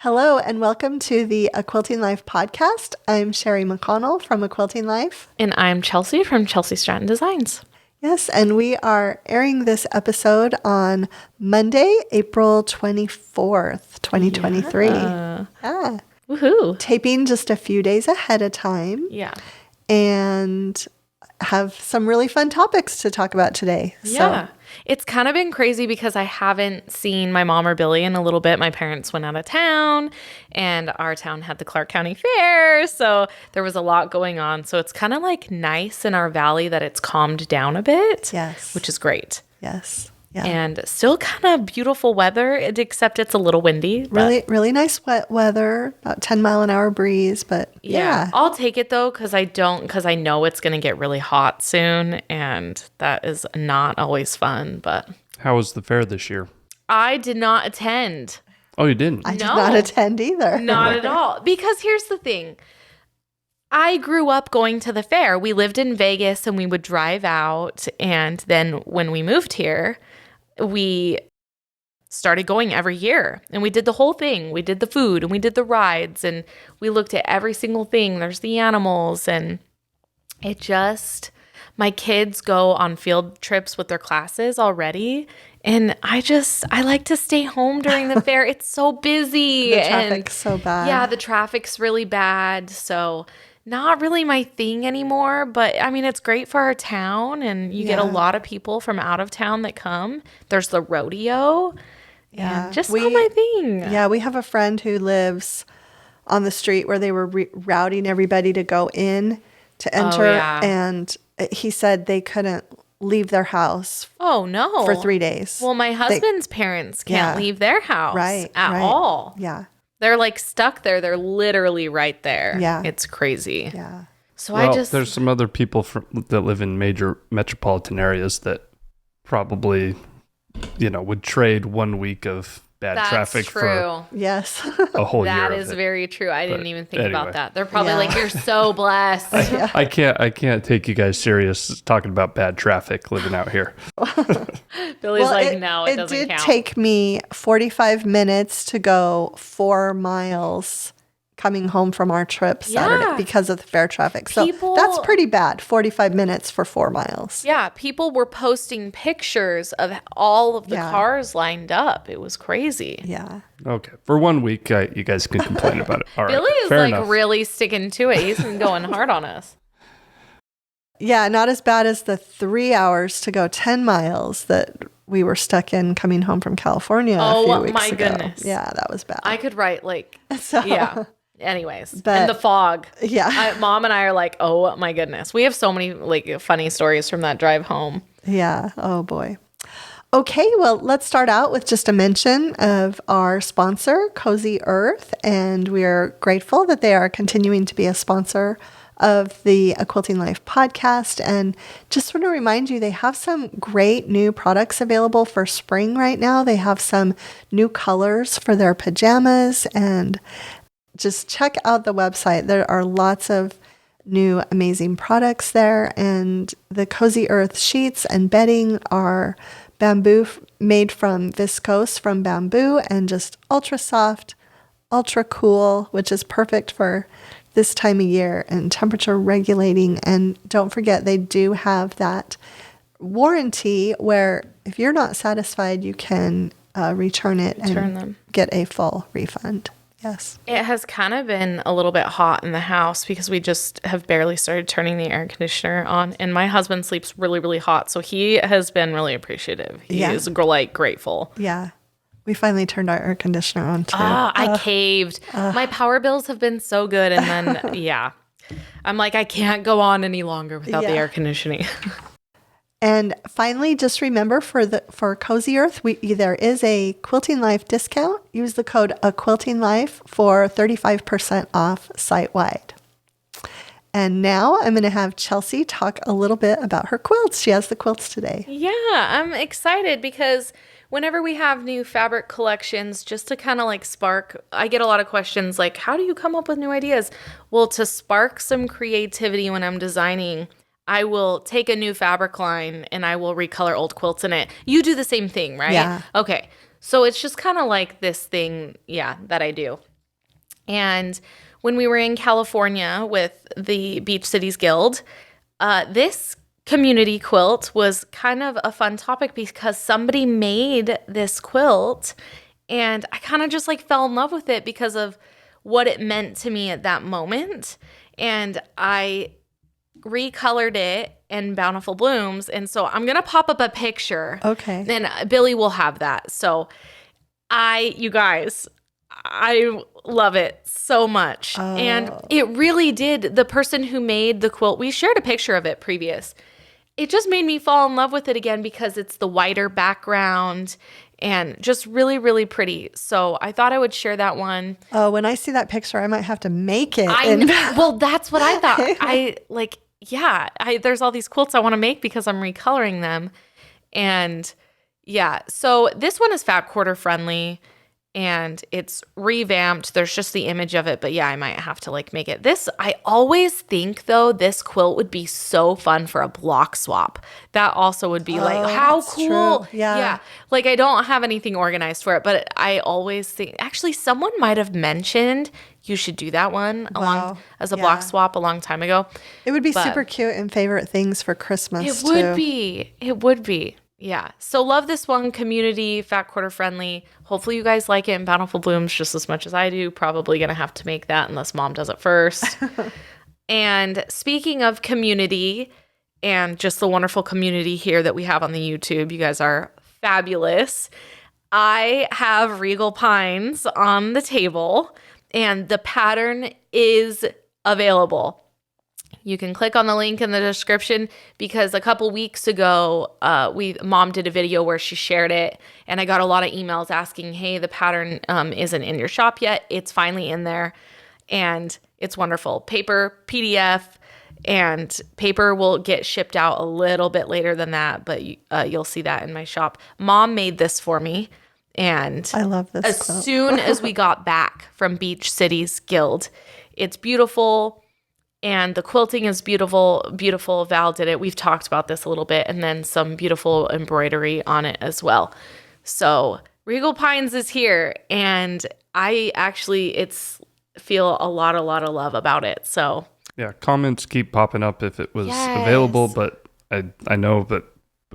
Hello and welcome to the A Quilting Life podcast. I'm Sherry McConnell from A Quilting Life. And I'm Chelsea from Chelsea Stratton Designs. Yes, and we are airing this episode on Monday, April 24th, 2023. Yeah. Woohoo. Taping just a few days ahead of time. Yeah. And have some really fun topics to talk about today. Yeah. It's kind of been crazy because I haven't seen my mom or Billy in a little bit. My parents went out of town and our town had the Clark County Fair. So there was a lot going on. So it's kind of like nice in our valley that it's calmed down a bit. Yes. Which is great. Yes. Yeah. And still kind of beautiful weather, except it's a little windy. Really nice wet weather, about 10-mile-an-hour breeze, but yeah. I'll take it though, because I know it's going to get really hot soon, and that is not always fun. But how was the fair this year? I did not attend. Oh, you didn't? I did not attend either. Not at all. Because here's the thing. I grew up going to the fair. We lived in Vegas and we would drive out. And then when we moved here, we started going every year and we did the whole thing. We did the food and we did the rides and we looked at every single thing. There's the animals and my kids go on field trips with their classes already. And I like to stay home during the fair. It's so busy. The traffic's so bad. Yeah, the traffic's really bad. So not really my thing anymore, but I mean, it's great for our town and you get a lot of people from out of town that come. There's the rodeo. Yeah. Just not my thing. Yeah, we have a friend who lives on the street where they were routing everybody to go in to enter. And he said they couldn't leave their house. Oh, no. For 3 days. Well, my husband's parents can't leave their house at all. Yeah. They're like stuck there. They're literally right there. Yeah. It's crazy. Yeah. So there's some other people that live in major metropolitan areas that probably, would trade 1 week of bad traffic for a whole year. That is very true. I didn't even think about that. They're probably like, you're so blessed. I can't take you guys serious talking about bad traffic living out here. Billy's no, it doesn't count. It did take me 45 minutes to go 4 miles coming home from our trip Saturday because of the fair traffic. So that's pretty bad, 45 minutes for 4 miles. Yeah, people were posting pictures of all of the cars lined up. It was crazy. Yeah. Okay. For 1 week, you guys can complain about it. All right. Billy is Fair enough. really sticking to it. He's been going hard on us. Yeah, not as bad as the 3 hours to go 10 miles that we were stuck in coming home from California a few weeks ago. Goodness. Yeah, that was bad. I could write Anyways, but, and the fog. Yeah. Mom and I are like, oh my goodness. We have so many funny stories from that drive home. Yeah. Oh boy. Okay, well, let's start out with just a mention of our sponsor, Cozy Earth, and we are grateful that they are continuing to be a sponsor of the A Quilting Life podcast. And just want to remind you, they have some great new products available for spring right now. They have some new colors for their pajamas, and just check out the website. There are lots of new amazing products there, and the Cozy Earth sheets and bedding are bamboo, made from viscose from bamboo, and just ultra soft, ultra cool, which is perfect for this time of year, and temperature regulating. And don't forget, they do have that warranty where if you're not satisfied, you can return it and get a full refund. Yes. It has kind of been a little bit hot in the house because we just have barely started turning the air conditioner on. And my husband sleeps really, really hot. So he has been really appreciative. He is grateful. Yeah. We finally turned our air conditioner on too. I caved. My power bills have been so good. And then, I'm like, I can't go on any longer without the air conditioning. And finally, just remember for Cozy Earth, there is a Quilting Life discount. Use the code AQuiltingLife for 35% off site-wide. And now I'm going to have Chelsea talk a little bit about her quilts. She has the quilts today. Yeah, I'm excited because whenever we have new fabric collections, just to kind of spark, I get a lot of questions like, how do you come up with new ideas? Well, to spark some creativity when I'm designing, I will take a new fabric line and I will recolor old quilts in it. You do the same thing, right? Yeah. Okay. So it's just kind of like this thing, that I do. And when we were in California with the Beach Cities Guild, this community quilt was kind of a fun topic because somebody made this quilt and I kind of just like fell in love with it because of what it meant to me at that moment. And I recolored it in Bountiful Blooms. And so I'm going to pop up a picture. Okay. And Billy will have that. So you guys, I love it so much. Oh. And it really did. The person who made the quilt, we shared a picture of it previous. It just made me fall in love with it again because it's the whiter background and just really, really pretty. So I thought I would share that one. Oh, when I see that picture, I might have to make it. Well, that's what I thought. There's all these quilts I want to make because I'm recoloring them. And yeah, so this one is fat quarter friendly and it's revamped. There's just the image of it, but yeah, I might have to like make it. I always think though, this quilt would be so fun for a block swap. That also would be like, how cool. True. Yeah. Like I don't have anything organized for it, but I always think, actually someone might have mentioned you should do that one as a block swap a long time ago. It would be super cute and favorite things for Christmas too. It would be. Yeah. So love this one, community, fat quarter friendly. Hopefully you guys like it in Bountiful Blooms just as much as I do. Probably going to have to make that unless mom does it first. And speaking of community and just the wonderful community here that we have on the YouTube, you guys are fabulous. I have Regal Pines on the table and the pattern is available. You can click on the link in the description because a couple weeks ago, mom did a video where she shared it and I got a lot of emails asking, hey, the pattern isn't in your shop yet. It's finally in there and it's wonderful. Paper, PDF, and paper will get shipped out a little bit later than that, but you'll see that in my shop. Mom made this for me and I love this as quilt. soon as we got back from Beach Cities Guild, it's beautiful. And the quilting is beautiful, beautiful. Val did it. We've talked about this a little bit. And then some beautiful embroidery on it as well. So Regal Pines is here. And I actually feel a lot of love about it. So yeah, comments keep popping up if it was available. But I know that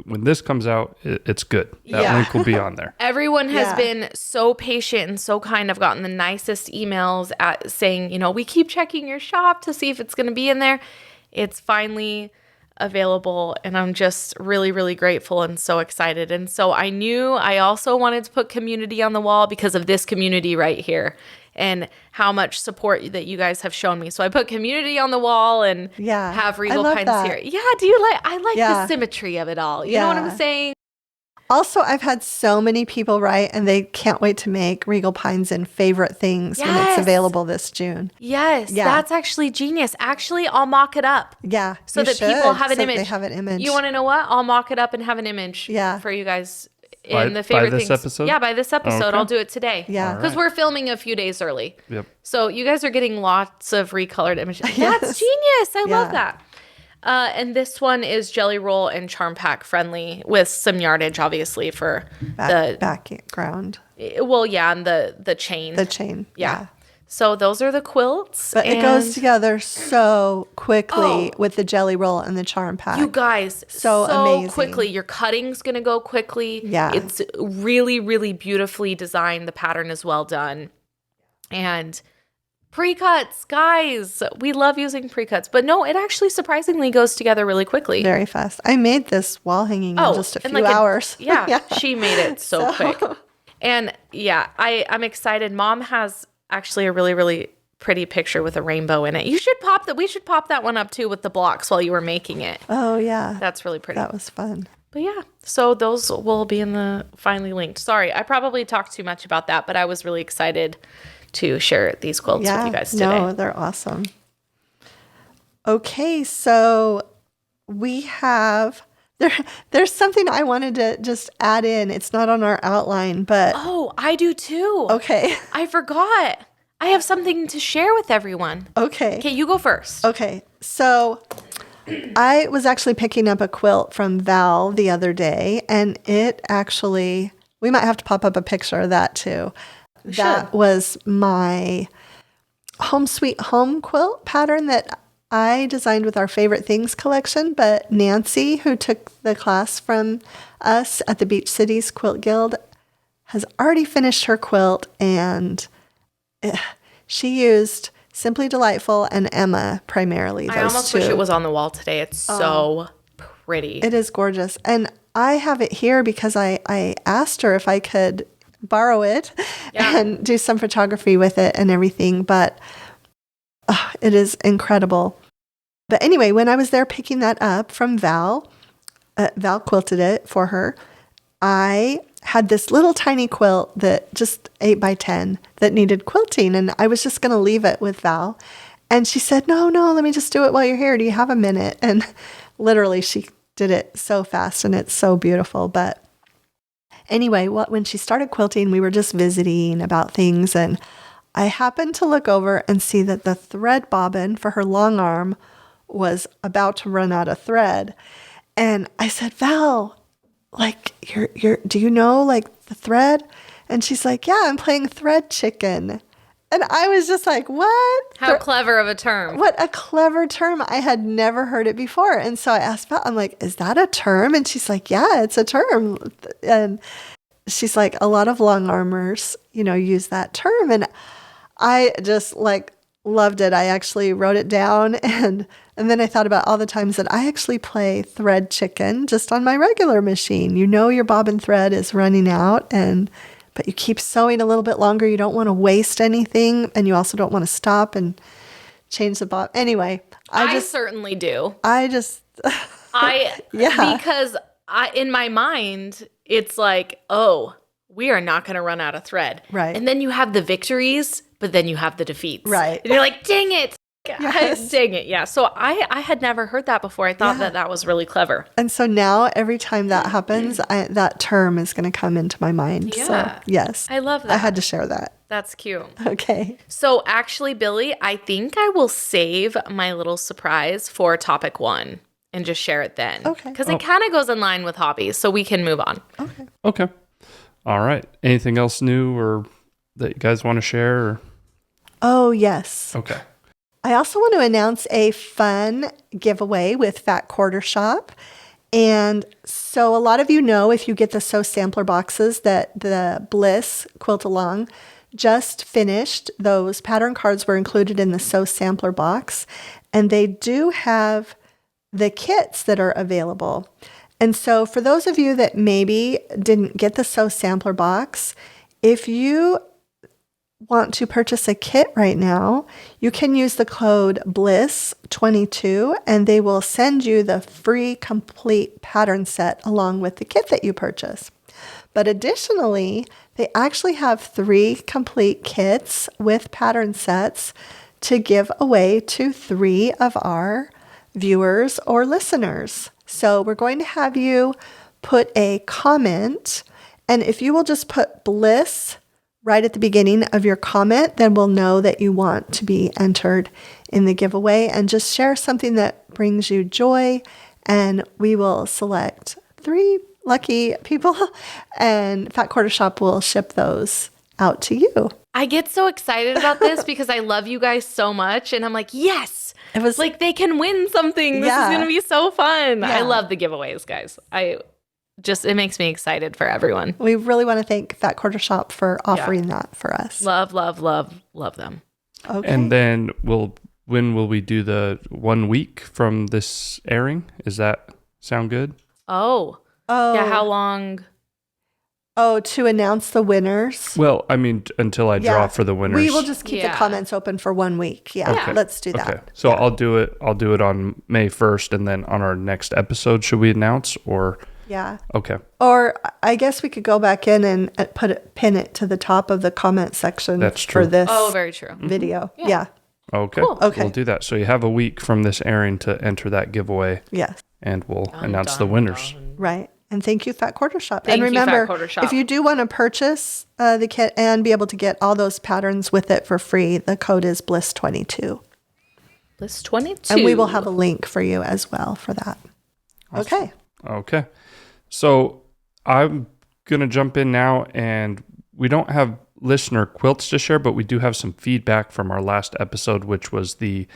when this comes out, it's good. That link will be on there. Everyone has been so patient and so kind. I've gotten the nicest emails saying, we keep checking your shop to see if it's going to be in there. It's finally available and I'm just really, really grateful and so excited. And so I knew I also wanted to put community on the wall because of this community right here and how much support that you guys have shown me. So I put community on the wall and have Regal Pines here. Yeah, I like the symmetry of it all. You know what I'm saying? Also, I've had so many people write and they can't wait to make Regal Pines in favorite things when it's available this June. Yes, that's actually genius. Actually, I'll mock it up. Yeah, so that people have an image. They have an image. You want to know what? I'll mock it up and have an image for you guys. In the favorite by this things. Episode? Yeah, by this episode. Okay. I'll do it today. Yeah. Because we're filming a few days early. Yep. So you guys are getting lots of recolored images. That's genius. I love that. And this one is Jelly Roll and Charm Pack friendly with some yardage, obviously, for the background. Well, yeah, and the chain. The chain. Yeah. So those are the quilts. But it goes together so quickly with the Jelly Roll and the Charm Pack. You guys, so amazing. Quickly. Your cutting's going to go quickly. Yeah. It's really, really beautifully designed. The pattern is well done. And pre-cuts, guys, we love using pre-cuts. But no, it actually surprisingly goes together really quickly. Very fast. I made this wall hanging in just a few hours. She made it so quick. And I'm excited. Mom has actually a really, really pretty picture with a rainbow in it. We should pop that one up too with the blocks while you were making it. Oh yeah. That's really pretty. That was fun. But yeah, so those will be in the finally linked. Sorry, I probably talked too much about that, but I was really excited to share these quilts with you guys today. No, they're awesome. Okay, so we have there's something I wanted to just add in. It's not on our outline, but oh, I do too. Okay. I forgot. I have something to share with everyone. Okay, you go first. Okay, so I was actually picking up a quilt from Val the other day, and it actually, we might have to pop up a picture of that too. That was my Home Sweet Home quilt pattern that I designed with our Favorite Things collection, but Nancy, who took the class from us at the Beach Cities Quilt Guild, has already finished her quilt, and she used Simply Delightful and Emma primarily. Those I almost two. wish it was on the wall today. It's so pretty. It is gorgeous. And I have it here because I asked her if I could borrow it and do some photography with it and everything, but it is incredible. But anyway, when I was there picking that up from Val, Val quilted it for her. I had this little tiny quilt that just 8x10 that needed quilting, and I was just going to leave it with Val. And she said, no, let me just do it while you're here. Do you have a minute? And literally she did it so fast, and it's so beautiful. But anyway, when she started quilting, we were just visiting about things, and I happened to look over and see that the thread bobbin for her long arm was about to run out of thread. And I said, Val, like, do you know, like, the thread? And she's like, yeah, I'm playing thread chicken. And I was just like, what? How clever of a term. What a clever term. I had never heard it before. And so I asked Val, I'm like, is that a term? And she's like, yeah, it's a term. And she's like, a lot of long armers, use that term. And I just loved it. I actually wrote it down, and then I thought about all the times that I actually play thread chicken just on my regular machine. Your bobbin thread is running out, but you keep sewing a little bit longer. You don't want to waste anything, and you also don't want to stop and change the bob. Anyway, I certainly do. Because in my mind, it's like, oh, we are not going to run out of thread. Right. And then you have the victories, but then you have the defeats. Right. And you're like, dang it. Yes. Dang it. Yeah. So I had never heard that before. I thought that was really clever. And so now every time that happens, that term is going to come into my mind. Yeah. So, yes. I love that. I had to share that. That's cute. Okay. So actually, Billy, I think I will save my little surprise for topic 1 and just share it then. Okay. Because it kind of goes in line with hobbies, so we can move on. Okay. All right. Anything else new or that you guys want to share? Or? Oh, yes. Okay. I also want to announce a fun giveaway with Fat Quarter Shop. And so a lot of you know, if you get the Sew Sampler boxes, that the Bliss Quilt Along just finished. Those pattern cards were included in the Sew Sampler box. And they do have the kits that are available. And so for those of you that maybe didn't get the Sew Sampler box, if you want to purchase a kit right now, you can use the code BLISS22 and they will send you the free complete pattern set along with the kit that you purchase. But additionally, they actually have 3 complete kits with pattern sets to give away to 3 of our viewers or listeners. So we're going to have you put a comment, and if you will just put Bliss right at the beginning of your comment, then we'll know that you want to be entered in the giveaway, and just share something that brings you joy, and we will select 3 lucky people, and Fat Quarter Shop will ship those out to you. I get so excited about this because I love you guys so much, and I'm like, yes! It was like they can win something. This is going to be so fun. Yeah. I love the giveaways, guys. It makes me excited for everyone. We really want to thank Fat Quarter Shop for offering that for us. Love, love, love, love them. Okay. And then when will we do the 1 week from this airing? Does that sound good? Oh. Yeah, how long? Oh, to announce the winners? Well, I mean, until I draw for the winners. We will just keep the comments open for 1 week. Yeah, okay. Let's do that. Okay. So I'll do it on May 1st, and then on our next episode, should we announce or? Yeah. Okay. Or I guess we could go back in and pin it to the top of the comment section. That's true. For this very true. video. Mm-hmm. Yeah. Okay. Cool. Okay. We'll do that. So you have a week from this airing to enter that giveaway. Yes. And we'll announce the winners. Right. And thank you, Fat Quarter Shop. Thank and remember, you, Fat Quarter Shop. If you do want to purchase the kit and be able to get all those patterns with it for free, the code is BLISS22. BLISS22. And we will have a link for you as well for that. Awesome. Okay. So I'm going to jump in now, and we don't have listener quilts to share, but we do have some feedback from our last episode, which was the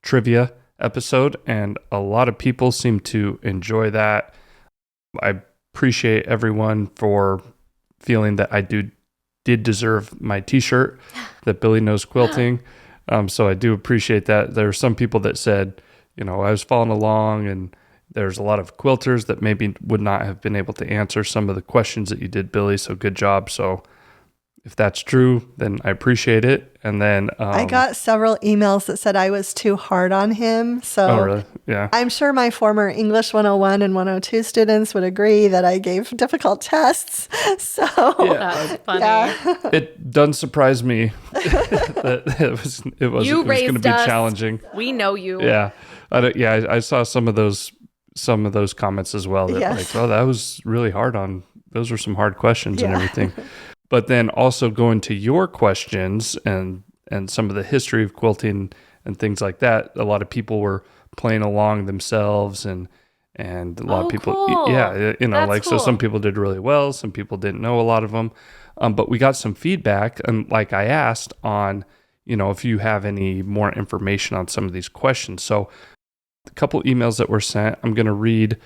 trivia episode, and a lot of people seem to enjoy that. I appreciate everyone for feeling that I did deserve my t-shirt that Billy Knows Quilting. So I do appreciate that. There are some people that said, I was following along, and there's a lot of quilters that maybe would not have been able to answer some of the questions that you did, Billy. So good job. So if that's true, then I appreciate it. And then I got several emails that said I was too hard on him. So really? Yeah. I'm sure my former English 101 and 102 students would agree that I gave difficult tests. So that's funny. Yeah. It doesn't surprise me that it was going to be challenging. We know you. Yeah. I saw some of those comments as well. That yes. That was really hard on. Those were some hard questions and everything. But then also going to your questions and some of the history of quilting and things like that, a lot of people were playing along themselves and a lot of people, cool. That's so some people did really well, some people didn't know a lot of them. But we got some feedback, and like I asked on, if you have any more information on some of these questions. So a couple emails that were sent, I'm going to read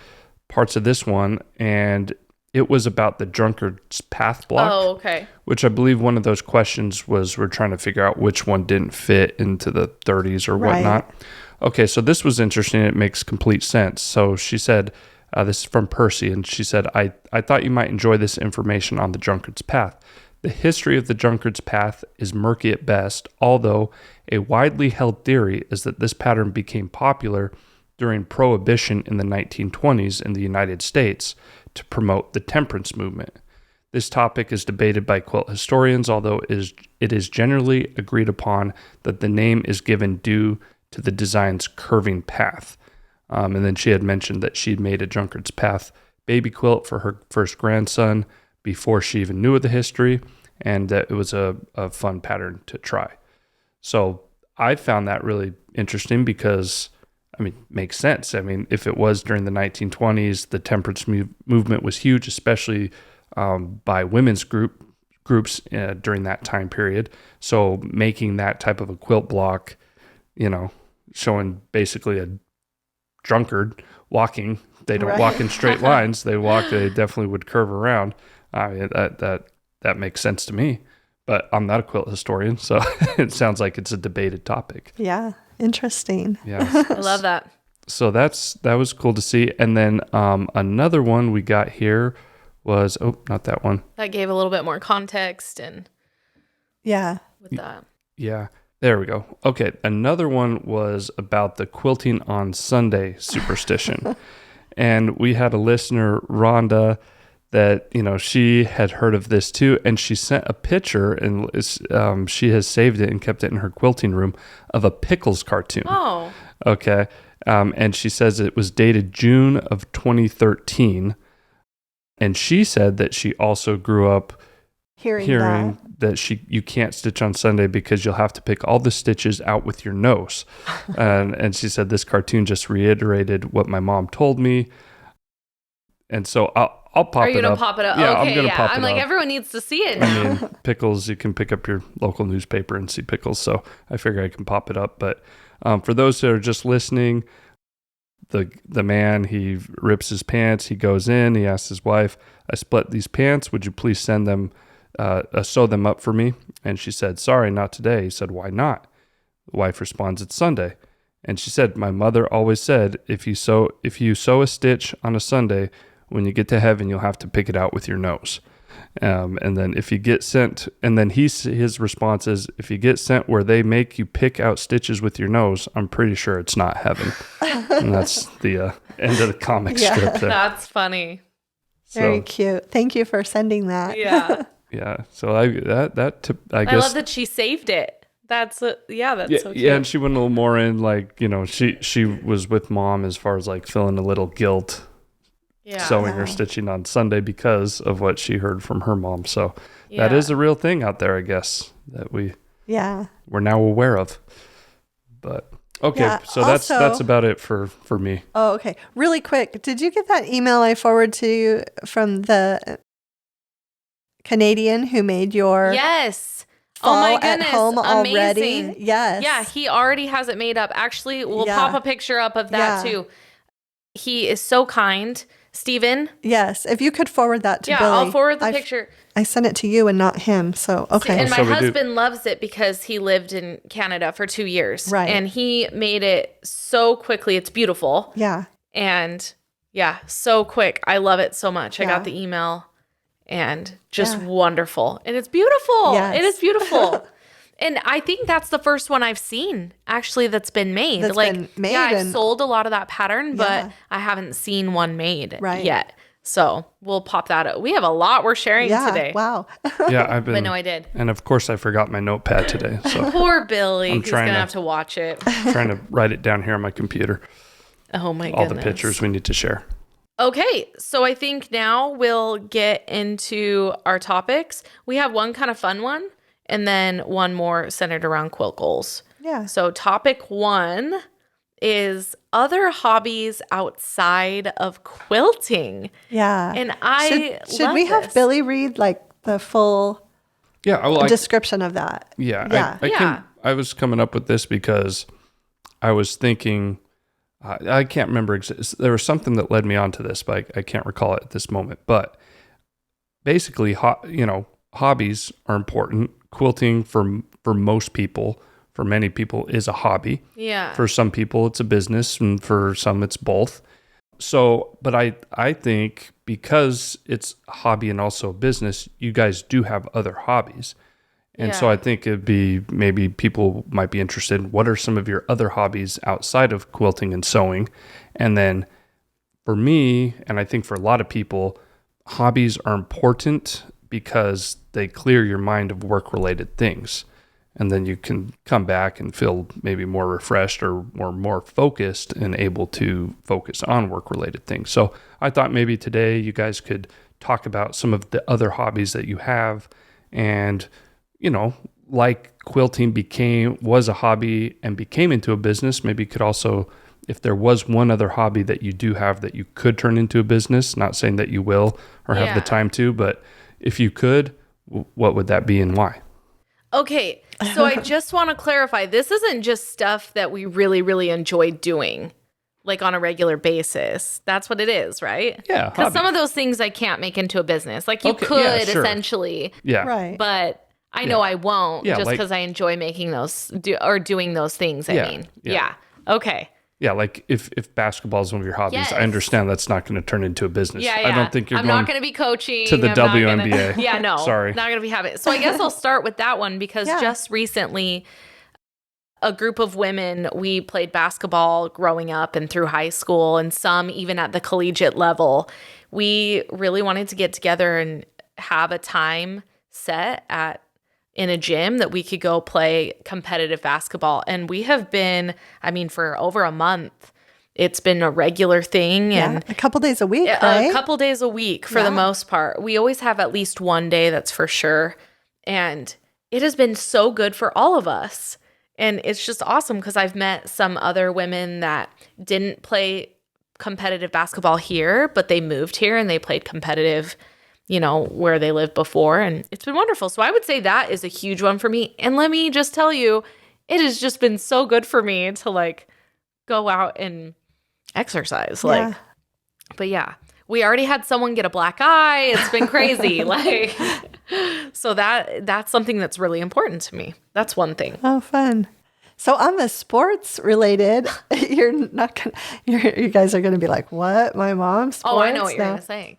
parts of this one, and it was about the drunkard's path block. Oh, okay. Which I believe one of those questions was we're trying to figure out which one didn't fit into the 30s or whatnot. Right. Okay, so this was interesting. It makes complete sense. So she said, this is from Percy, and she said, I thought you might enjoy this information on the drunkard's path. The history of the drunkard's path is murky at best, although a widely held theory is that this pattern became popular during Prohibition in the 1920s in the United States to promote the temperance movement. This topic is debated by quilt historians, although it is generally agreed upon that the name is given due to the design's curving path. And then she had mentioned that she'd made a drunkard's path baby quilt for her first grandson before she even knew of the history, and that it was a fun pattern to try. So I found that really interesting because makes sense. If it was during the 1920s, the temperance movement was huge, especially by women's groups during that time period. So making that type of a quilt block, showing basically a drunkard walking. They don't walk in straight lines. They definitely would curve around. That makes sense to me. But I'm not a quilt historian, so it sounds like it's a debated topic. Yeah. Interesting. Yeah. I love that. So that was cool to see. And then another one we got here was, not that one. That gave a little bit more context and with that. Yeah. There we go. Okay. Another one was about the quilting on Sunday superstition. And we had a listener, Rhonda, that, she had heard of this too. And she sent a picture, and she has saved it and kept it in her quilting room, of a Pickles cartoon. Oh. Okay. And she says it was dated June of 2013. And she said that she also grew up hearing that you can't stitch on Sunday because you'll have to pick all the stitches out with your nose. And she said this cartoon just reiterated what my mom told me. And so I'll pop it up. Are you going to pop it up? Yeah, okay, I'm going to pop it up. I'm like, everyone needs to see it now. Pickles, you can pick up your local newspaper and see Pickles. So I figure I can pop it up. But for those that are just listening, the man, he rips his pants. He goes in. He asks his wife, I split these pants. Would you please sew them up for me? And she said, sorry, not today. He said, why not? The wife responds, it's Sunday. And she said, my mother always said, if you sew a stitch on a Sunday, when you get to heaven, you'll have to pick it out with your nose. And then if you get sent, and then his response is, if you get sent where they make you pick out stitches with your nose, I'm pretty sure it's not heaven. And that's the end of the comic strip there. That's funny. Very cute. Thank you for sending that. Yeah. Yeah. So I guess I love that she saved it. That's so cute. Yeah, and she went a little more in, like, she was with mom as far as like feeling a little guilt. Yeah. Sewing or stitching on Sunday because of what she heard from her mom. So that is a real thing out there, I guess, that we're now aware of. But okay, so that's about it for me. Oh, okay. Really quick, did you get that email I forwarded to you from the Canadian who made your Yes. fall Oh my at goodness. home already. Amazing. Yes. Yeah, he already has it made up. Actually, we'll pop a picture up of that too. He is so kind. Steven? Yes. If you could forward that to Billy. Yeah, I'll forward the picture. I sent it to you and not him. So, okay. And my husband loves it because he lived in Canada for 2 years. Right. And he made it so quickly. It's beautiful. Yeah. And yeah, so quick. I love it so much. I got the email and just wonderful. And it's beautiful. Yes. It is beautiful. And I think that's the first one I've seen actually that's been made. I've sold a lot of that pattern, but I haven't seen one made yet. So we'll pop that up. We have a lot we're sharing today. Wow. Yeah, but no, I did. And of course, I forgot my notepad today. So poor Billy. He's going to have to watch it. Trying to write it down here on my computer. Oh my goodness. All the pictures we need to share. Okay, so I think now we'll get into our topics. We have one kind of fun one and then one more centered around quilt goals. Yeah. So topic 1 is other hobbies outside of quilting. Yeah. And should we have Billy read like the full description of that? Yeah. I was coming up with this because I was thinking, I can't remember. There was something that led me onto this, but I can't recall it at this moment. But basically, hobbies are important. Quilting for most people, for many people, is a hobby. Yeah. For some people, it's a business, and for some, it's both. So, but I think because it's a hobby and also a business, you guys do have other hobbies. And so I think it'd be, maybe people might be interested in what are some of your other hobbies outside of quilting and sewing. And then for me, and I think for a lot of people, hobbies are important because they clear your mind of work-related things. And then you can come back and feel maybe more refreshed or more focused and able to focus on work-related things. So I thought maybe today you guys could talk about some of the other hobbies that you have. And, like quilting was a hobby and became into a business, maybe you could also, if there was one other hobby that you do have that you could turn into a business, not saying that you will or have the time to, but if you could, what would that be and why? Okay, so I just want to clarify, this isn't just stuff that we really, really enjoy doing, like on a regular basis. That's what it is, right? Yeah. Because some of those things I can't make into a business. Like you could essentially. Yeah. Right. But I know I won't just like, because I enjoy making doing those things, I mean. Yeah. Okay. Yeah, like if basketball is one of your hobbies, I understand that's not going to turn into a business. Yeah. I don't think I'm not going to be coaching to the WNBA. No. Sorry. Not going to be having it. So I guess I'll start with that one because just recently a group of women, we played basketball growing up and through high school and some even at the collegiate level. We really wanted to get together and have a time set in a gym that we could go play competitive basketball. And we have been, for over a month, it's been a regular thing. And a couple days a week, right? A couple days a week for the most part. We always have at least one day, that's for sure. And it has been so good for all of us. And it's just awesome because I've met some other women that didn't play competitive basketball here, but they moved here and they played competitive where they lived before, and it's been wonderful. So I would say that is a huge one for me. And let me just tell you, it has just been so good for me to go out and exercise. But yeah, we already had someone get a black eye. It's been crazy. So that's something that's really important to me. That's one thing. Oh, fun. So on the sports related, you guys are going to be like, what? My mom sports? Oh, I know what you're going to say.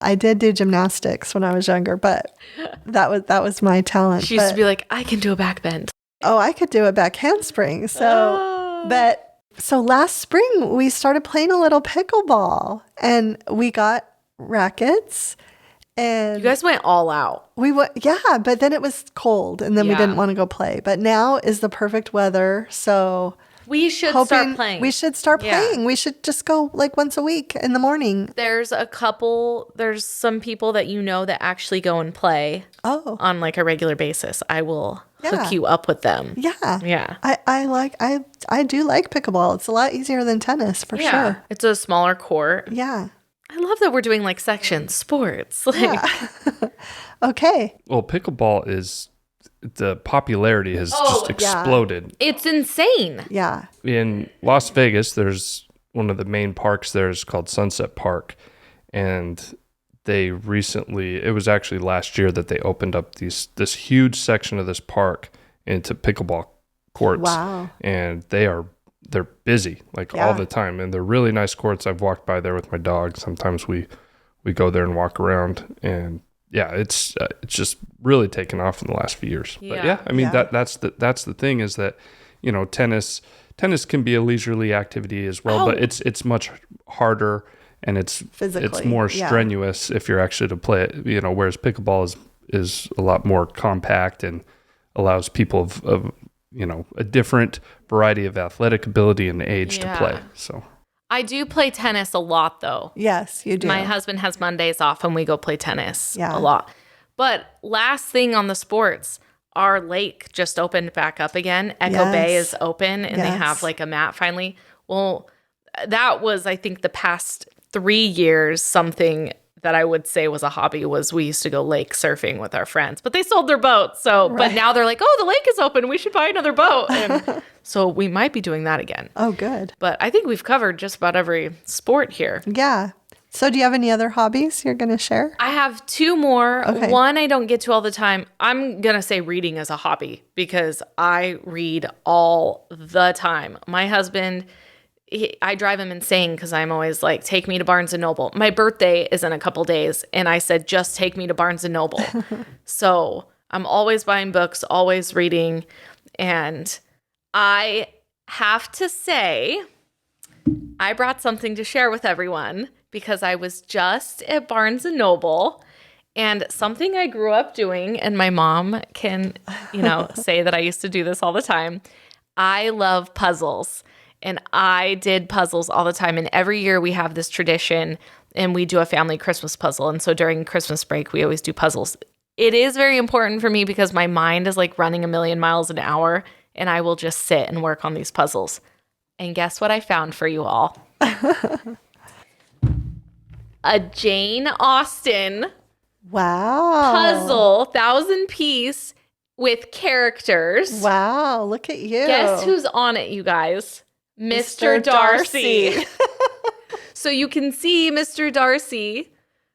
I did do gymnastics when I was younger, but that was my talent. She used to be like, I can do a back bend. Oh, I could do a back handspring. So last spring we started playing a little pickleball and we got rackets and you guys went all out. But then it was cold and then we didn't want to go play. But now is the perfect weather. So we should start playing. We should start playing. We should just go once a week in the morning. There's some people that that actually go and play on a regular basis. I will hook you up with them. Yeah. Yeah. I do like pickleball. It's a lot easier than tennis for sure. It's a smaller court. Yeah. I love that we're doing like sections, sports. Like, Yeah. Okay. Well, pickleball is the popularity has just exploded. it's insane. Yeah. In Las Vegas, there's one of the main parks there is called Sunset Park, and they recently, it was actually last year that they opened up this huge section of this park into pickleball courts. Wow. And they're busy like all the time, and they're really nice courts. I've walked by there with my dog. Sometimes we go there and walk around, and yeah, it's just really taken off in the last few years. Yeah. But yeah, I mean Yeah. that's the thing is that, you know, tennis can be a leisurely activity as well, but it's much harder, and it's Physically, more yeah. strenuous if you're actually to play it, you know, whereas pickleball is a lot more compact and allows people of you know, a different variety of athletic ability and age to play. So I do play tennis a lot, though. Yes, you do. My husband has Mondays off and we go play tennis Yeah. a lot. But last thing on the sports, our lake just opened back up again. Echo Bay Yes. is open and they Yes. have like a mat finally. Well, that was, I think, the past 3 years, something that I would say was a hobby was we used to go lake surfing with our friends, but they sold their boats. So, but now they're like, oh, the lake is open. We should buy another boat. And so we might be doing that again. Oh, good. But I think we've covered just about every sport here. Yeah. So do you have any other hobbies you're going to share? I have 2 more. Okay. One I don't get to all the time. I'm going to say reading is a hobby because I read all the time. My husband, I drive him insane because I'm always like, take me to Barnes & Noble. My birthday is in a couple days, and I said, just take me to Barnes & Noble. So I'm always buying books, always reading. And I have to say, I brought something to share with everyone because I was just at Barnes & Noble, and something I grew up doing, and my mom can, you know, say that I used to do this all the time. I love puzzles. And I did puzzles all the time. And every year we have this tradition and we do a family Christmas puzzle. And so during Christmas break, we always do puzzles. It is very important for me because my mind is like running a million miles an hour and I will just sit and work on these puzzles. And guess what I found for you all? A Jane Austen Wow. puzzle, 1,000-piece with characters. Wow. Look at you. Guess who's on it, you guys? Mr. Darcy. So you can see Mr. Darcy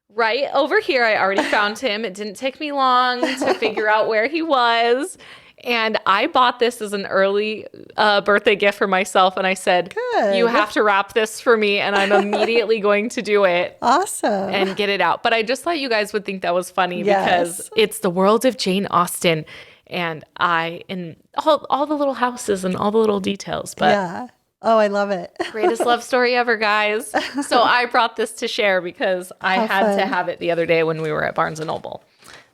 right over here. I already found him. It didn't take me long to figure out where he was. And I bought this as an early birthday gift for myself. And I said, Good. you have to wrap this for me. And I'm immediately going to do it Awesome. and get it out. But I just thought you guys would think that was funny Yes. because it's the world of Jane Austen. And all the little houses and all the little details. But yeah. Oh, I love it. greatest love story ever, guys. So I brought this to share because I How had to fun. have it the other day when we were at Barnes & Noble.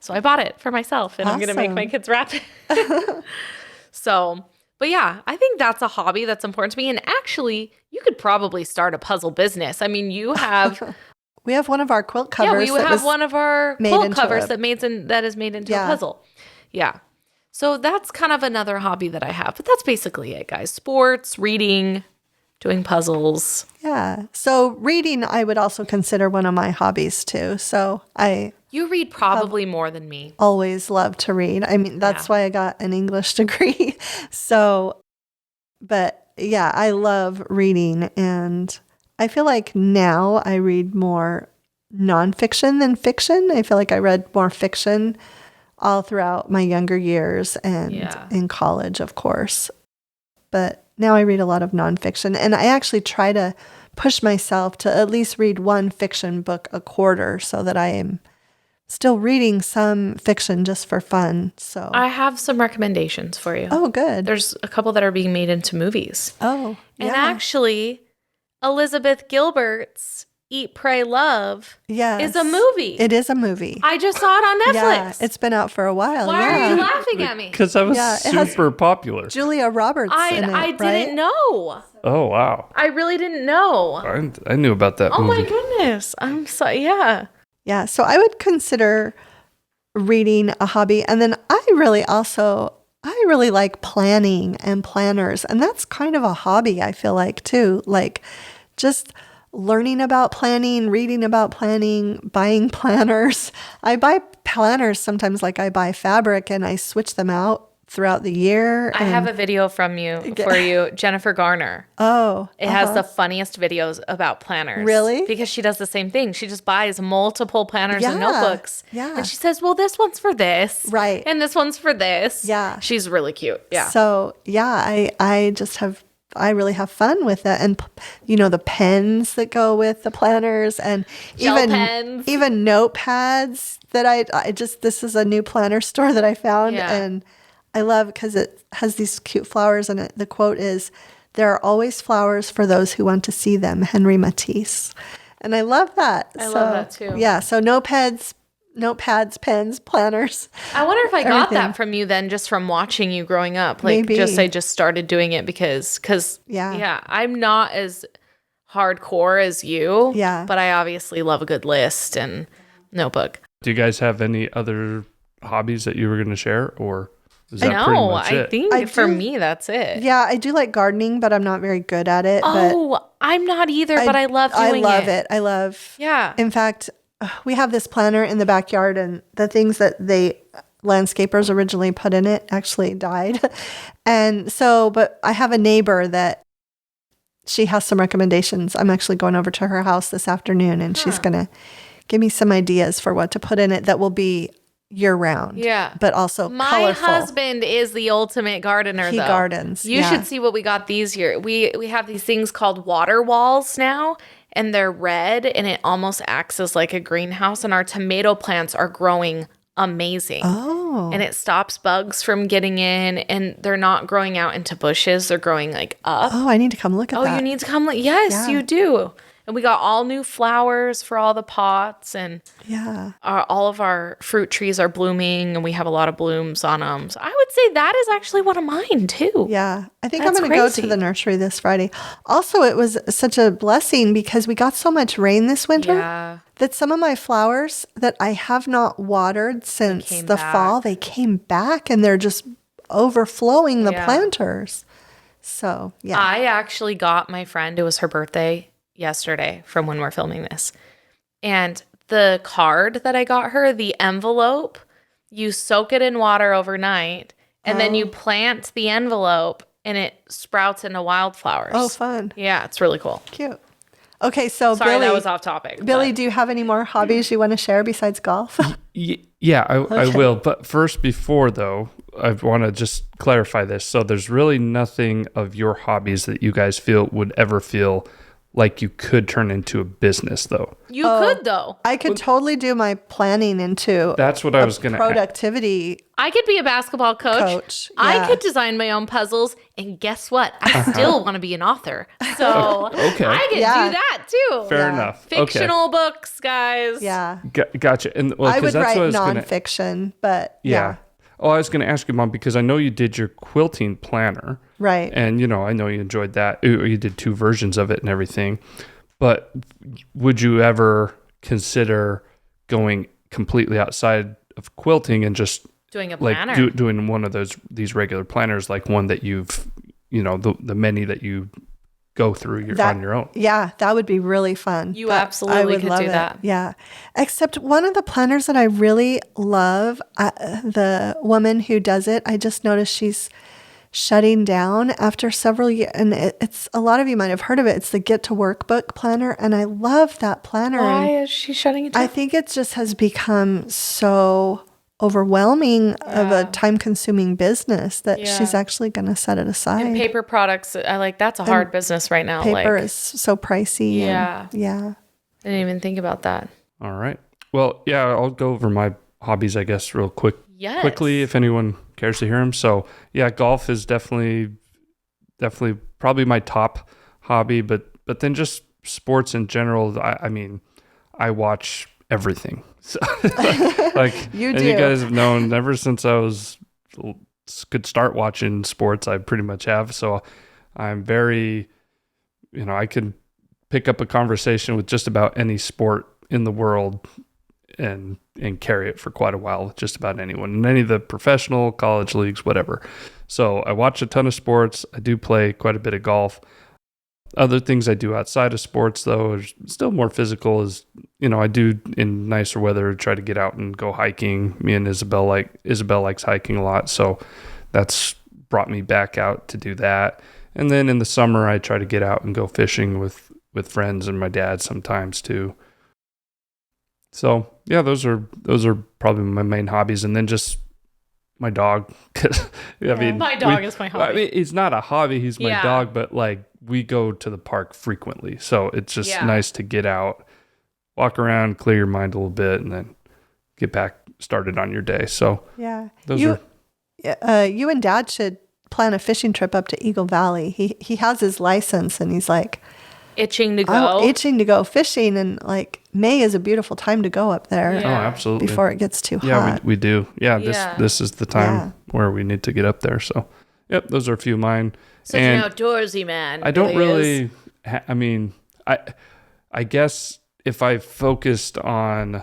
So I bought it for myself, and I'm going to make my Awesome. kids wrap it. So, but yeah, I think that's a hobby that's important to me. And actually, you could probably start a puzzle business. I mean, you have... We have one of our quilt covers. Yeah, we have one of our made quilt into covers a- that is made into Yeah. a puzzle. Yeah. So that's kind of another hobby that I have. But that's basically it, guys. Sports, reading, doing puzzles. Yeah. So reading, I would also consider one of my hobbies too. So I You read probably more than me. always love to read. I mean, that's Yeah. why I got an English degree. So, but yeah, I love reading. And I feel like now I read more nonfiction than fiction. I feel like I read more fiction all throughout my younger years and Yeah. in college, of course. But now I read a lot of nonfiction. And I actually try to push myself to at least read one fiction book a quarter so that I am still reading some fiction just for fun. So, I have some recommendations for you. oh, good. There's a couple that are being made into movies. Oh, And yeah. actually, Elizabeth Gilbert's Eat, Pray, Love Yes. is a movie. It is a movie. I just saw it on Netflix. Yeah, it's been out for a while. Why yeah. are you laughing at me? because I was Yeah, it has- super popular. Julia Roberts in it, I right? didn't know. Oh wow, I really didn't know. I knew about that Oh movie. my goodness. I'm so, yeah. Yeah, so I would consider reading a hobby. And then I really like planning and planners. And that's kind of a hobby, I feel like, too. Like just learning about planning, reading about planning, buying planners. I buy planners sometimes like I buy fabric and I switch them out throughout the year. I have a video from you for you, Jennifer Garner. Oh. It has the funniest videos about planners. Really? Because she does the same thing. She just buys multiple planners and notebooks. Yeah. And she says, well, this one's for this. Right. And this one's for this. Yeah. She's really cute. Yeah. So, yeah, I really have fun with it. And, the pens that go with the planners and Gel pens. even notepads that this is a new planner store that I found. Yeah. And I love because it has these cute flowers in it. The quote is, "There are always flowers for those who want to see them," Henry Matisse. And I love that. I love that too. Yeah. So notepads, pens, planners. I wonder if I got everything. that from you then, just from watching you growing up. Like, Maybe. I just started doing it because Yeah. I'm not as hardcore as you. Yeah. But I obviously love a good list and notebook. Do you guys have any other hobbies that you were going to share, or is that pretty No, much I it? think for me, that's it. Yeah, I do like gardening, but I'm not very good at it. Oh, I'm not either, but I love doing it. I love it. I love. Yeah. In fact, we have this planner in the backyard, and the things that landscapers originally put in it actually died. And so, but I have a neighbor that she has some recommendations. I'm actually going over to her house this afternoon, and she's going to give me some ideas for what to put in it that will be year round. Yeah. But also My colorful. husband is the ultimate gardener, He though. gardens. You should see what we got these year. We have these things called water walls now, and they're red, and it almost acts as like a greenhouse, and our tomato plants are growing amazing. Oh. And it stops bugs from getting in, and they're not growing out into bushes. They're growing like up. Oh, I need to come look at that. Oh, you need to come. Yes, Yeah. you do. And we got all new flowers for all the pots, and Yeah. all of our fruit trees are blooming, and we have a lot of blooms on them. So I would say that is actually one of mine too. Yeah. I think That's I'm going to go crazy. to the nursery this Friday. Also, it was such a blessing because we got so much rain this winter Yeah. that some of my flowers that I have not watered since came the back. fall, they came back and they're just overflowing the Yeah. planters. So, yeah. I actually got my friend, it was her birthday yesterday from when we're filming this. And the card that I got her, the envelope, you soak it in water overnight, and then you plant the envelope and it sprouts into wildflowers. Oh, fun. Yeah, it's really cool. Cute. Okay, so Sorry, Billy, that was off topic. Billy, but- do you have any more hobbies you want to share besides golf? Yeah, I will. But first, before though, I want to just clarify this. So there's really nothing of your hobbies that you guys would ever feel like you could turn into a business, though. You could, though. I could totally do my planning into That's what I was going to productivity. I could be a basketball coach. I yeah. could design my own puzzles. And guess what? I still want to be an author. So Okay. I could Yeah. do that too. Fair Yeah. enough. Fictional books, guys. Yeah. Gotcha. And well, I 'cause would that's write what I was gonna- nonfiction, but Yeah. Oh, I was going to ask you, Mom, because I know you did your quilting planner. Right. And, I know you enjoyed that. You did 2 versions of it and everything. But would you ever consider going completely outside of quilting and just Doing a like planner. doing one of these regular planners, like one that you've, the many that you go through on your own? Yeah, that would be really fun. You That- absolutely I would could love do it. that. Yeah. Except one of the planners that I really love, the woman who does it, I just noticed she's shutting down after several years. And it's a lot of you might have heard of it. It's the Get to Work book planner. And I love that planner. Why And is she shutting it down? I think it just has become so overwhelming of a time-consuming business that Yeah. she's actually going to set it aside. And paper products, that's a hard business right now. Paper Like, is so pricey. Yeah. Yeah. I didn't even think about that. All right. Well, yeah, I'll go over my hobbies, I guess, real Yes. quickly, if anyone cares to hear them. So, yeah, golf is definitely probably my top hobby, but then just sports in general. I mean, I watch everything. So, like, You and do. you guys have known ever since I could start watching sports. I pretty much have. So, I'm very, I can pick up a conversation with just about any sport in the world and carry it for quite a while with just about anyone in any of the professional college leagues, whatever. So I watch a ton of sports. I do play quite a bit of golf. Other things I do outside of sports, though, are still more physical. Is I do in nicer weather try to get out and go hiking. Me and Isabel likes hiking a lot, so that's brought me back out to do that. And then in the summer, I try to get out and go fishing with friends and my dad sometimes too. So yeah, those are probably my main hobbies, and then just my dog. My dog is my hobby. I mean, it's not a hobby; he's my dog. But like, we go to the park frequently, so it's just nice to get out, walk around, clear your mind a little bit, and then get back started on your day. So you and Dad should plan a fishing trip up to Eagle Valley. He has his license, and he's like itching to go fishing, and like May is a beautiful time to go up there. Oh, absolutely. Before it gets too hot. Yeah, we do. This is the time where we need to get up there. So, yep, those are a few of mine. Such an outdoorsy man. I don't really. I mean, I guess if I focused on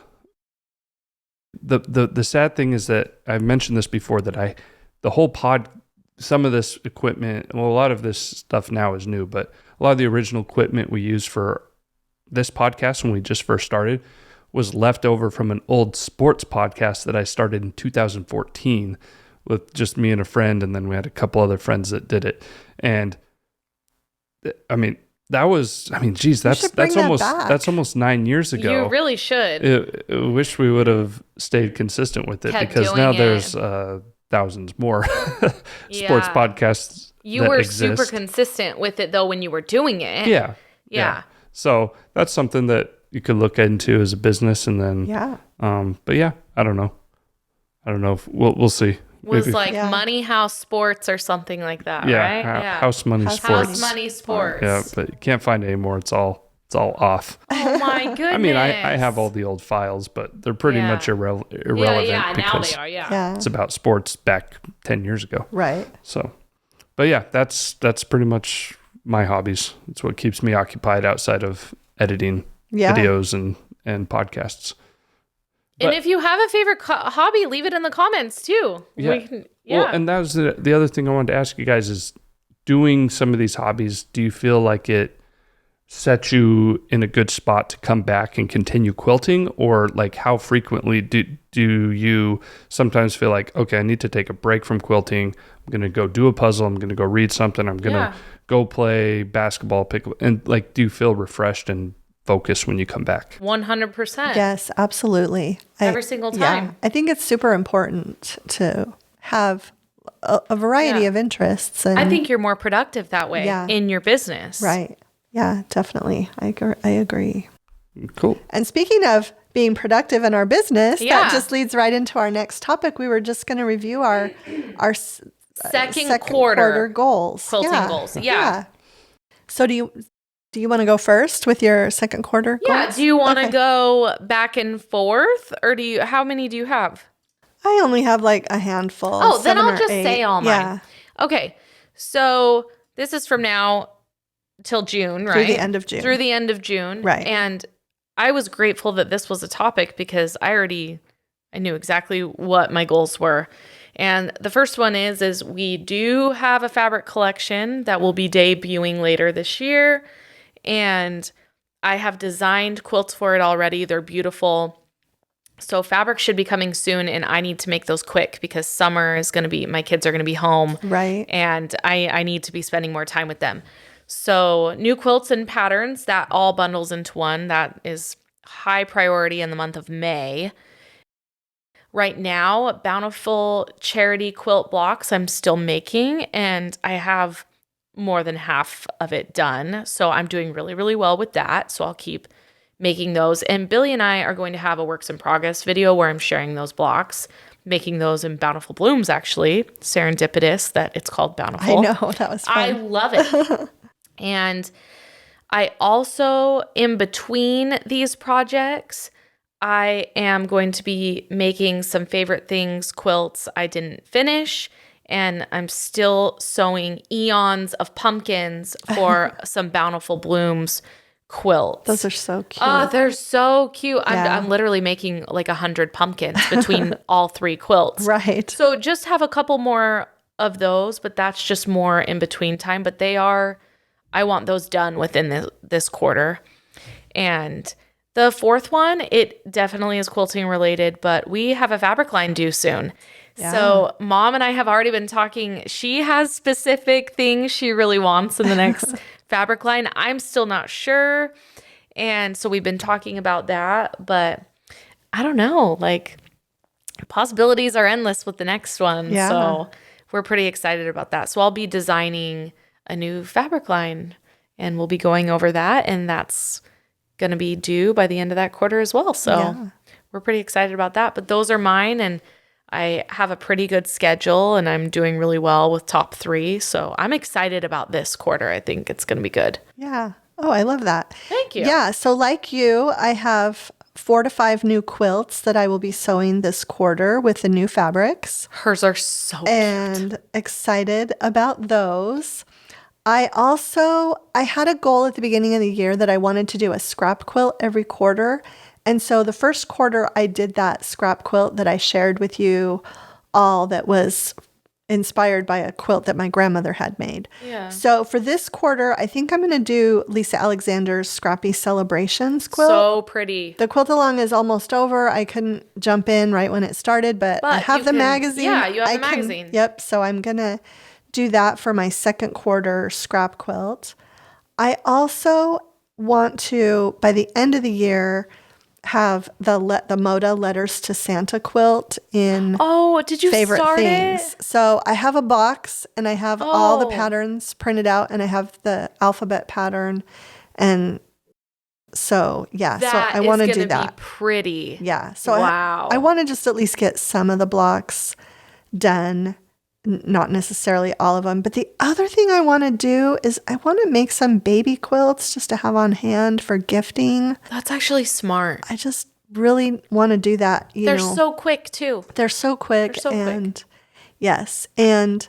the sad thing is that I've mentioned this before, that some of this equipment, well, a lot of this stuff now is new, but a lot of the original equipment we used for this podcast when we just first started was left over from an old sports podcast that I started in 2014 with just me and a friend, and then we had a couple other friends that did it. And I mean, that's almost 9 years ago. You really should. I wish we would have stayed consistent with it, because now there's thousands more sports podcasts. You were super consistent with it though when you were doing it. Yeah. So that's something that you could look into as a business, and then but yeah, I don't know if we'll see. Was maybe. Money House Sports or something like that, right? House Money Sports. House Money Sports. Yeah, but you can't find it anymore. It's all off. Oh my goodness. I mean, I have all the old files, but they're pretty much irrelevant. Yeah, because now they are. It's about sports back 10 years ago. Right. So, but yeah, that's pretty much my hobbies. It's what keeps me occupied outside of editing videos and podcasts. And if you have a favorite hobby, leave it in the comments too. Yeah. Well, and that was the other thing I wanted to ask you guys is, doing some of these hobbies, do you feel like it sets you in a good spot to come back and continue quilting? Or like, how frequently do you sometimes feel like, okay, I need to take a break from quilting. I'm going to go do a puzzle. I'm going to go read something. I'm going to go play basketball, and like, do you feel refreshed and focus when you come back? 100%. Yes, absolutely. Every single time. Yeah, I think it's super important to have a variety of interests. And I think you're more productive that way in your business. Right. Yeah, definitely. I agree. Cool. And speaking of being productive in our business, that just leads right into our next topic. We were just going to review our second quarter goals. Quilting goals. Yeah. So do you want to go first with your second quarter goals? Yeah. Do you want to go back and forth, or how many do you have? I only have like a handful. Oh, then I'll just say all mine. Yeah. Okay. So this is from now till June, right? Through the end of June. Right. And I was grateful that this was a topic, because I knew exactly what my goals were. And the first one is we do have a fabric collection that will be debuting later this year. And I have designed quilts for it already. They're beautiful. So fabric should be coming soon, and I need to make those quick, because summer is going to be, my kids are going to be home. Right. And I need to be spending more time with them. So new quilts and patterns, that all bundles into one. That is high priority in the month of May. Right now, Bountiful charity quilt blocks I'm still making, and I have more than half of it done. So I'm doing really, really well with that. So I'll keep making those. And Billy and I are going to have a works in progress video where I'm sharing those blocks, making those in Bountiful Blooms, actually. Serendipitous that it's called Bountiful. I know, that was fun. I love it. And I also, in between these projects, I am going to be making some favorite things quilts I didn't finish, and I'm still sewing eons of pumpkins for some Bountiful Blooms quilts. Those are so cute. Oh, they're so cute. I'm literally making like 100 pumpkins between all three quilts. Right. So just have a couple more of those, but that's just more in between time. But they are I want those done within this quarter. And the fourth one, it definitely is quilting related, but we have a fabric line due soon. Yeah. So Mom and I have already been talking. She has specific things she really wants in the next fabric line. I'm still not sure. And so we've been talking about that, but I don't know, like possibilities are endless with the next one. Yeah. So we're pretty excited about that. So I'll be designing a new fabric line and we'll be going over that. And that's going to be due by the end of that quarter as well. So we're pretty excited about that. But those are mine. And I have a pretty good schedule and I'm doing really well with top 3. So I'm excited about this quarter. I think it's going to be good. Yeah. Oh, I love that. Thank you. Yeah. So like you, I have 4 to 5 new quilts that I will be sewing this quarter with the new fabrics. Hers are so cute. And excited about those. I had a goal at the beginning of the year that I wanted to do a scrap quilt every quarter. And so the first quarter I did that scrap quilt that I shared with you all that was inspired by a quilt that my grandmother had made. Yeah. So for this quarter, I think I'm going to do Lisa Alexander's Scrappy Celebrations quilt. So pretty. The quilt along is almost over. I couldn't jump in right when it started, but I have the magazine. Yeah, you have the magazine. Yep. So I'm going to do that for my second quarter scrap quilt. I also want to, by the end of the year, have the Moda Letters to Santa quilt in did you favorite start things. it? So I have a box and I have all the patterns printed out and I have the alphabet pattern. And so, yeah, so I want to do that. Be pretty. Yeah. So wow. I want to just at least get some of the blocks done. Not necessarily all of them. But the other thing I want to do is I want to make some baby quilts just to have on hand for gifting. That's actually smart. I just really want to do that. They're so quick too. They're so quick. Yes. And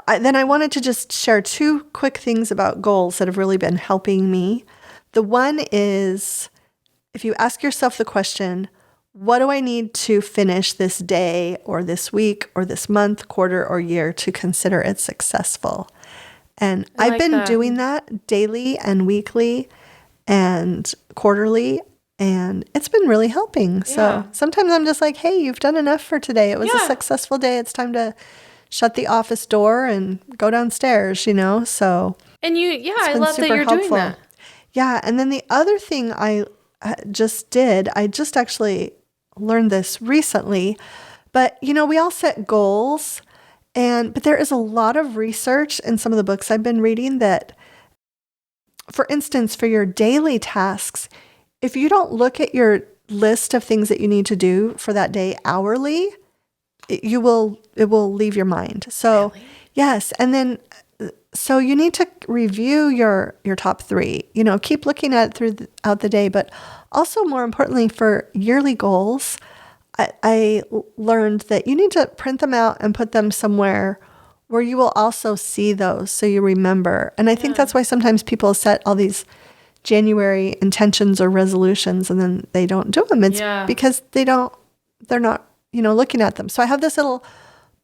then I wanted to just share 2 quick things about goals that have really been helping me. The one is if you ask yourself the question, what do I need to finish this day or this week or this month, quarter, or year to consider it successful? And I've been doing that daily and weekly and quarterly, and it's been really helping. So sometimes I'm just like, hey, you've done enough for today. It was a successful day. It's time to shut the office door and go downstairs, So and I love that you're doing that. Yeah, and then the other thing I just actually learned this recently, but we all set goals, but there is a lot of research in some of the books I've been reading that, for instance, for your daily tasks, if you don't look at your list of things that you need to do for that day hourly, it will leave your mind. So really? Yes, and then so you need to review your top 3. Keep looking at it throughout the day, but also more importantly for yearly goals, I learned that you need to print them out and put them somewhere where you will also see those so you remember. And I think that's why sometimes people set all these January intentions or resolutions and then they don't do them. It's because they're not, looking at them. So I have this little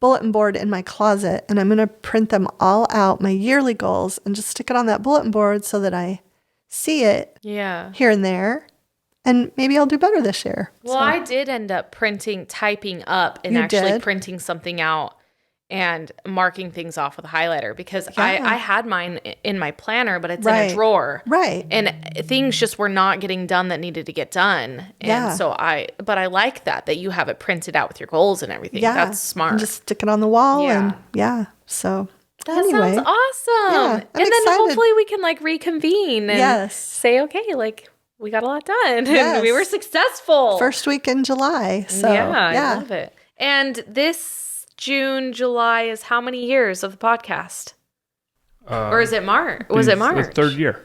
bulletin board in my closet and I'm going to print them all out, my yearly goals, and just stick it on that bulletin board so that I see it here and there. And maybe I'll do better this year. Well, I did end up typing up and actually printing something out and marking things off with a highlighter because I had mine in my planner, but it's in a drawer. Right. And things just were not getting done that needed to get done. And so I like that you have it printed out with your goals and everything. Yeah. That's smart. And just stick it on the wall so that sounds awesome. Yeah, and then hopefully we can reconvene and say, okay, we got a lot done. Yes. We were successful. First week in July. So I love it. And this June, July is how many years of the podcast? Or is it March? Was it March? The 3rd year.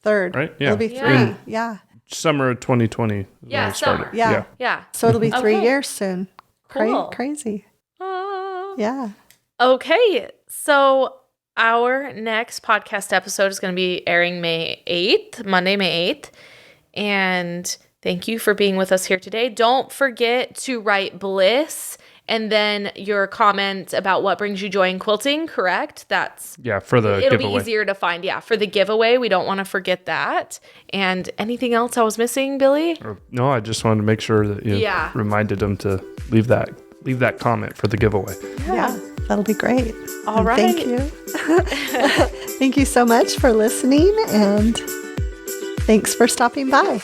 3rd. Right? Yeah. It'll be 3. Yeah. Summer of 2020. Yeah, summer. Yeah. So it'll be 3 years soon. Cool. Crazy. Yeah. Okay. So our next podcast episode is going to be airing Monday, May 8th. And thank you for being with us here today. Don't forget to write Bliss And then your comment about what brings you joy in quilting, correct? For the it'll giveaway. be easier to find. Yeah, for the giveaway, we don't want to forget that. And anything else I was missing, Billy? No, I just wanted to make sure that you reminded them to leave that comment for the giveaway. Yeah, that'll be great. All right. Thank you. Thank you so much for listening, and thanks for stopping by.